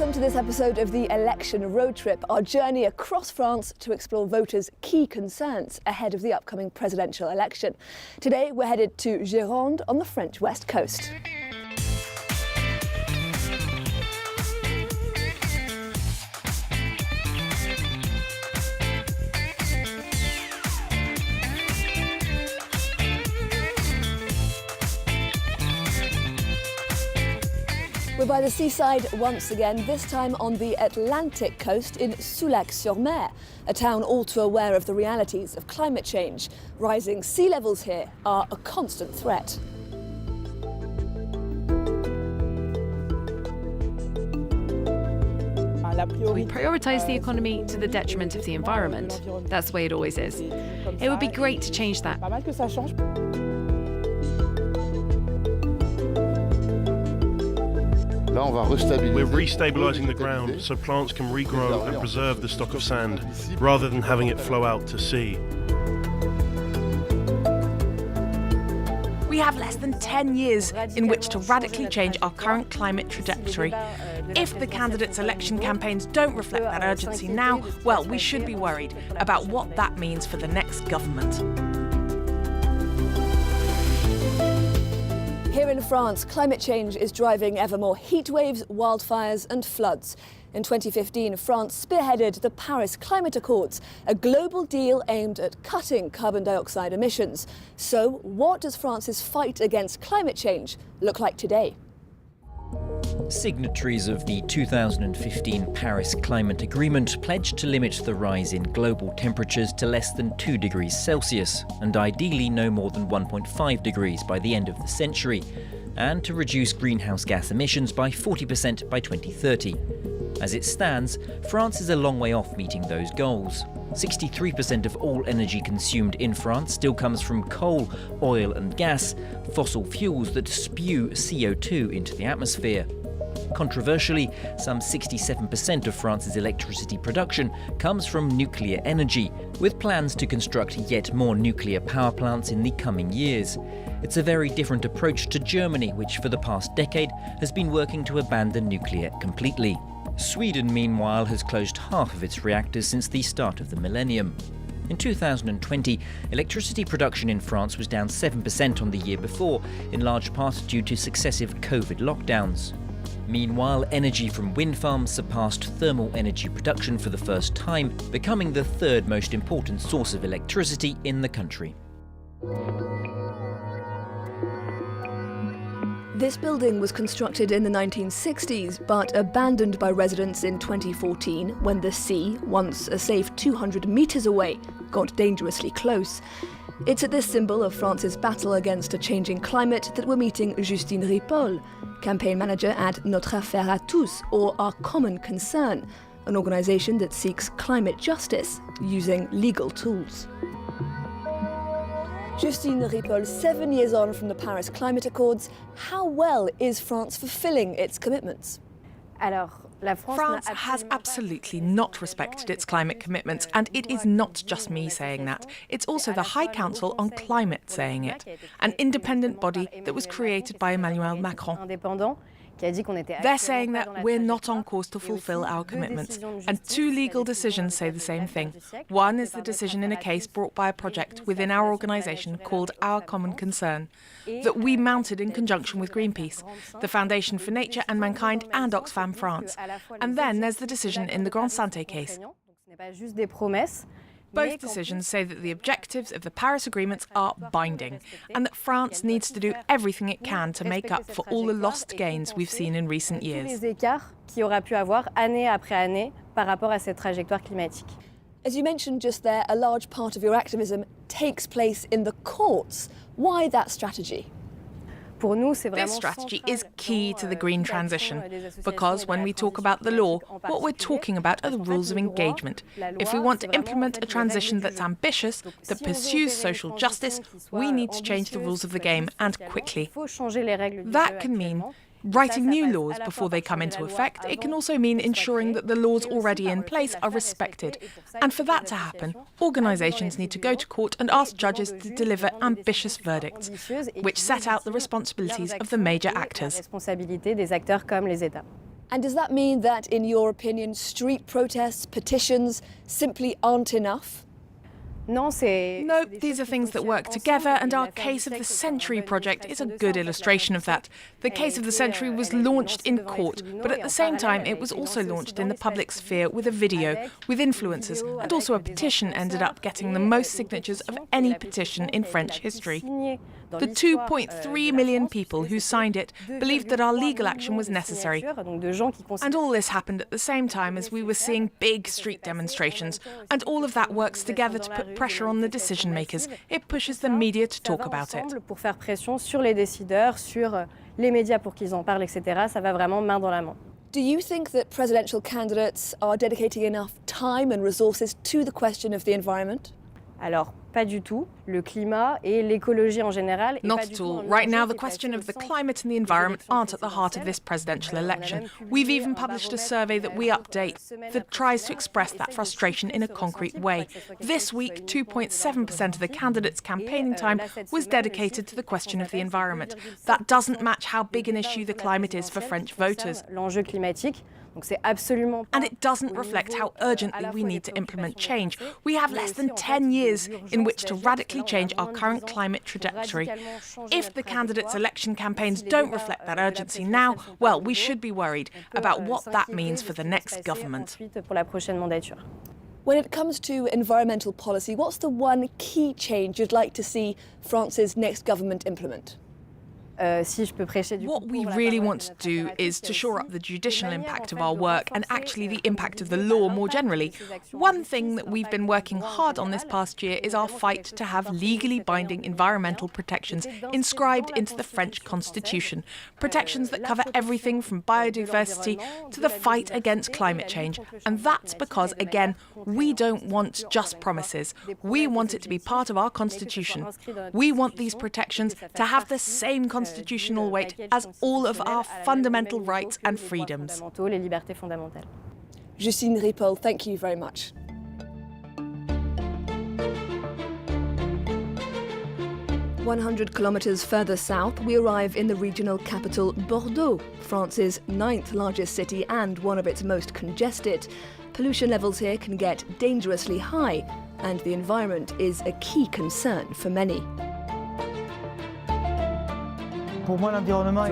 Welcome to this episode of the Election Road Trip, our journey across France to explore voters' key concerns ahead of the upcoming presidential election. Today we're headed to Gironde on the French west coast. We're by the seaside once again, this time on the Atlantic coast in Soulac-sur-Mer, a town all too aware of the realities of climate change. Rising sea levels here are a constant threat. We prioritise the economy to the detriment of the environment. That's the way it always is. It would be great to change that. We're restabilising the ground so plants can regrow and preserve the stock of sand, rather than having it flow out to sea. We have less than 10 years in which to radically change our current climate trajectory. If the candidates' election campaigns don't reflect that urgency now, well, we should be worried about what that means for the next government. Here in France, climate change is driving ever more heat waves, wildfires and floods. In 2015, France spearheaded the Paris Climate Accords, a global deal aimed at cutting carbon dioxide emissions. So what does France's fight against climate change look like today? Signatories of the 2015 Paris Climate Agreement pledged to limit the rise in global temperatures to less than 2 degrees Celsius, and ideally no more than 1.5 degrees by the end of the century, and to reduce greenhouse gas emissions by 40% by 2030. As it stands, France is a long way off meeting those goals. 63% of all energy consumed in France still comes from coal, oil and gas, fossil fuels that spew CO2 into the atmosphere. Controversially, some 67% of France's electricity production comes from nuclear energy, with plans to construct yet more nuclear power plants in the coming years. It's a very different approach to Germany, which for the past decade has been working to abandon nuclear completely. Sweden, meanwhile, has closed half of its reactors since the start of the millennium. In 2020, electricity production in France was down 7% on the year before, in large part due to successive COVID lockdowns. Meanwhile, energy from wind farms surpassed thermal energy production for the first time, becoming the third most important source of electricity in the country. This building was constructed in the 1960s, but abandoned by residents in 2014 when the sea, once a safe 200 metres away, got dangerously close. It's at this symbol of France's battle against a changing climate that we're meeting Justine Ripoll, campaign manager at Notre Affaire à tous, or Our Common Concern, an organisation that seeks climate justice using legal tools. Justine Ripoll, 7 years on from the Paris Climate Accords, how well is France fulfilling its commitments? France has absolutely not respected its climate commitments, and it is not just me saying that. It's also the High Council on Climate saying it, an independent body that was created by Emmanuel Macron. They're saying that we're not on course to fulfill our commitments, and two legal decisions say the same thing. One is the decision in a case brought by a project within our organisation called Our Common Concern, that we mounted in conjunction with Greenpeace, the Foundation for Nature and Mankind and Oxfam France. And then there's the decision in the Grand Santé case. Both decisions say that the objectives of the Paris agreements are binding, and that France needs to do everything it can to make up for all the lost gains we've seen in recent years. As you mentioned just there, a large part of your activism takes place in the courts. Why that strategy? This strategy is key to the green transition, because when we talk about the law, what we're talking about are the rules of engagement. If we want to implement a transition that's ambitious, that pursues social justice, we need to change the rules of the game, and quickly. That can mean writing new laws before they come into effect. It can also mean ensuring that the laws already in place are respected. And for that to happen, organisations need to go to court and ask judges to deliver ambitious verdicts, which set out the responsibilities of the major actors. And does that mean that, in your opinion, street protests, petitions simply aren't enough? No, these are things that work together, and our Case of the Century project is a good illustration of that. The Case of the Century was launched in court, but at the same time it was also launched in the public sphere with a video, with influencers, and also a petition ended up getting the most signatures of any petition in French history. The 2.3 million people who signed it believed that our legal action was necessary. And all this happened at the same time as we were seeing big street demonstrations. And all of that works together to put pressure on the decision makers. It pushes the media to talk about it. Do you think that presidential candidates are dedicating enough time and resources to the question of the environment? Alors, pas du tout. Le climat et l'écologie en général. Not at all. Right now, the question of the climate and the environment aren't at the heart of this presidential election. We've even published a survey that we update that tries to express that frustration in a concrete way. This week, 2.7% of the candidates' campaigning time was dedicated to the question of the environment. That doesn't match how big an issue the climate is for French voters. L'enjeu climatique. And it doesn't reflect how urgently we need to implement change. We have less than 10 years in which to radically change our current climate trajectory. If the candidates' election campaigns don't reflect that urgency now, well, we should be worried about what that means for the next government. When it comes to environmental policy, what's the one key change you'd like to see France's next government implement? What we really want to do is to shore up the judicial impact of our work and actually the impact of the law more generally. One thing that we've been working hard on this past year is our fight to have legally binding environmental protections inscribed into the French constitution. Protections that cover everything from biodiversity to the fight against climate change. And that's because, again, we don't want just promises. We want it to be part of our constitution. We want these protections to have the same constitutional weight as all of our fundamental rights and freedoms. Justine Ripoll, thank you very much. "100 kilometres further south, we arrive in the regional capital Bordeaux, France's 9th largest city and one of its most congested. Pollution levels here can get dangerously high, and the environment is a key concern for many. For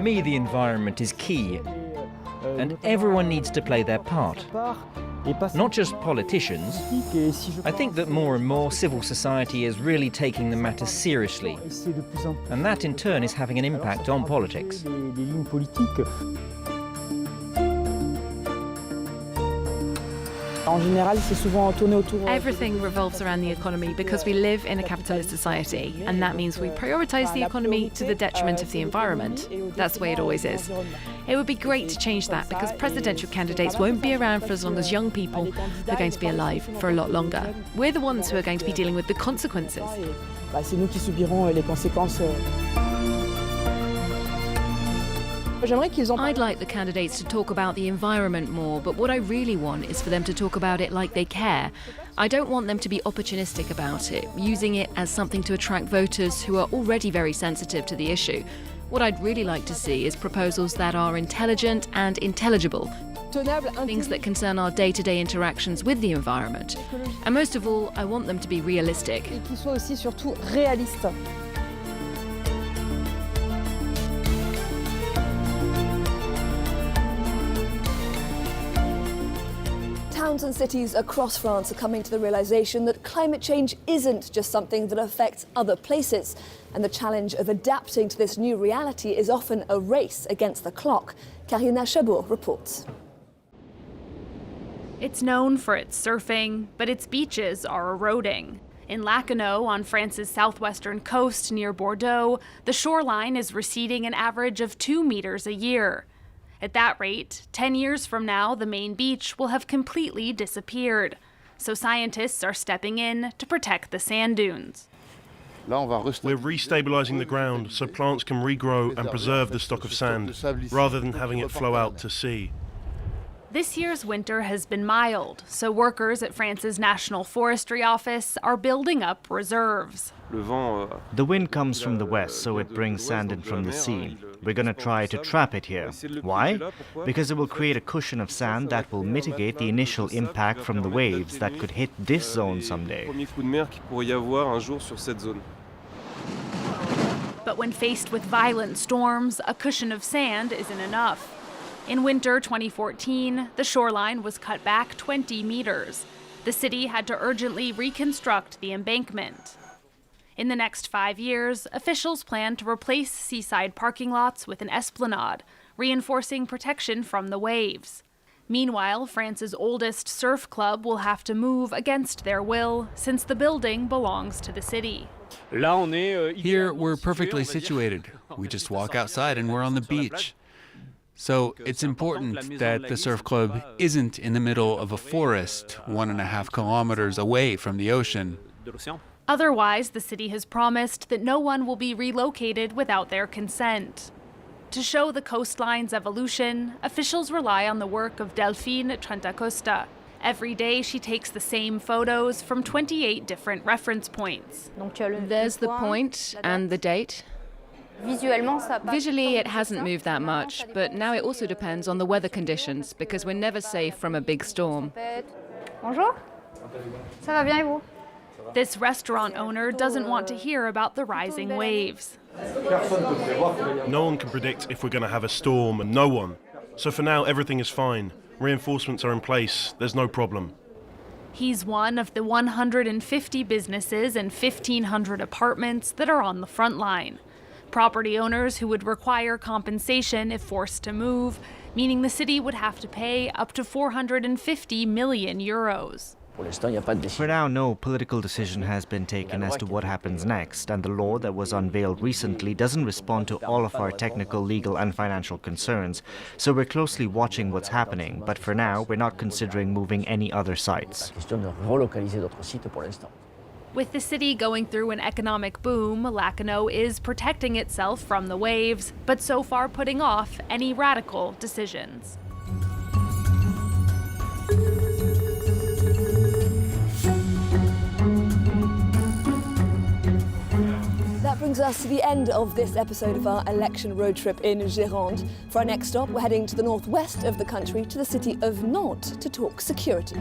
me, the environment is key, and everyone needs to play their part. Not just politicians. I think that more and more civil society is really taking the matter seriously, and that in turn is having an impact on politics. Everything revolves around the economy because we live in a capitalist society, and that means we prioritise the economy to the detriment of the environment. That's the way it always is. It would be great to change that because presidential candidates won't be around for as long as young people are going to be alive for a lot longer. We're the ones who are going to be dealing with the consequences. I'd like the candidates to talk about the environment more, but what I really want is for them to talk about it like they care. I don't want them to be opportunistic about it, using it as something to attract voters who are already very sensitive to the issue. What I'd really like to see is proposals that are intelligent and intelligible, things that concern our day-to-day interactions with the environment. And most of all, I want them to be realistic. Towns and cities across France are coming to the realisation that climate change isn't just something that affects other places, and the challenge of adapting to this new reality is often a race against the clock. Karina Chabour reports. It's known for its surfing, but its beaches are eroding. In Lacanau, on France's southwestern coast near Bordeaux, the shoreline is receding an average of 2 meters a year. At that rate, 10 years from now, the main beach will have completely disappeared. So scientists are stepping in to protect the sand dunes. We're restabilising the ground so plants can regrow and preserve the stock of sand, rather than having it flow out to sea. This year's winter has been mild, so workers at France's National Forestry Office are building up reserves. The wind comes from the west, so it brings sand in from the sea. We're going to try to trap it here. Why? Because it will create a cushion of sand that will mitigate the initial impact from the waves that could hit this zone someday. But when faced with violent storms, a cushion of sand isn't enough. In winter 2014, the shoreline was cut back 20 meters. The city had to urgently reconstruct the embankment. In the next 5 years, officials plan to replace seaside parking lots with an esplanade, reinforcing protection from the waves. Meanwhile, France's oldest surf club will have to move against their will, since the building belongs to the city. Here, we're perfectly situated. We just walk outside and we're on the beach. So it's important that the surf club isn't in the middle of a forest 1.5 kilometers away from the ocean. Otherwise, the city has promised that no one will be relocated without their consent. To show the coastline's evolution, officials rely on the work of Delphine Trentacosta. Every day she takes the same photos from 28 different reference points. There's the point and the date. Visually, it hasn't moved that much, but now it also depends on the weather conditions, because we're never safe from a big storm. Bonjour. Ça va bien et vous? This restaurant owner doesn't want to hear about the rising waves. No one can predict if we're going to have a storm, and no one. So for now, everything is fine. Reinforcements are in place. There's no problem. He's one of the 150 businesses and 1,500 apartments that are on the front line. Property owners who would require compensation if forced to move, meaning the city would have to pay up to 450 million euros. For now, no political decision has been taken as to what happens next, and the law that was unveiled recently doesn't respond to all of our technical, legal and financial concerns, so we're closely watching what's happening, but for now, we're not considering moving any other sites. With the city going through an economic boom, Lacanau is protecting itself from the waves, but so far putting off any radical decisions. That brings us to the end of this episode of our election road trip in Gironde. For our next stop, we're heading to the northwest of the country, to the city of Nantes, to talk security.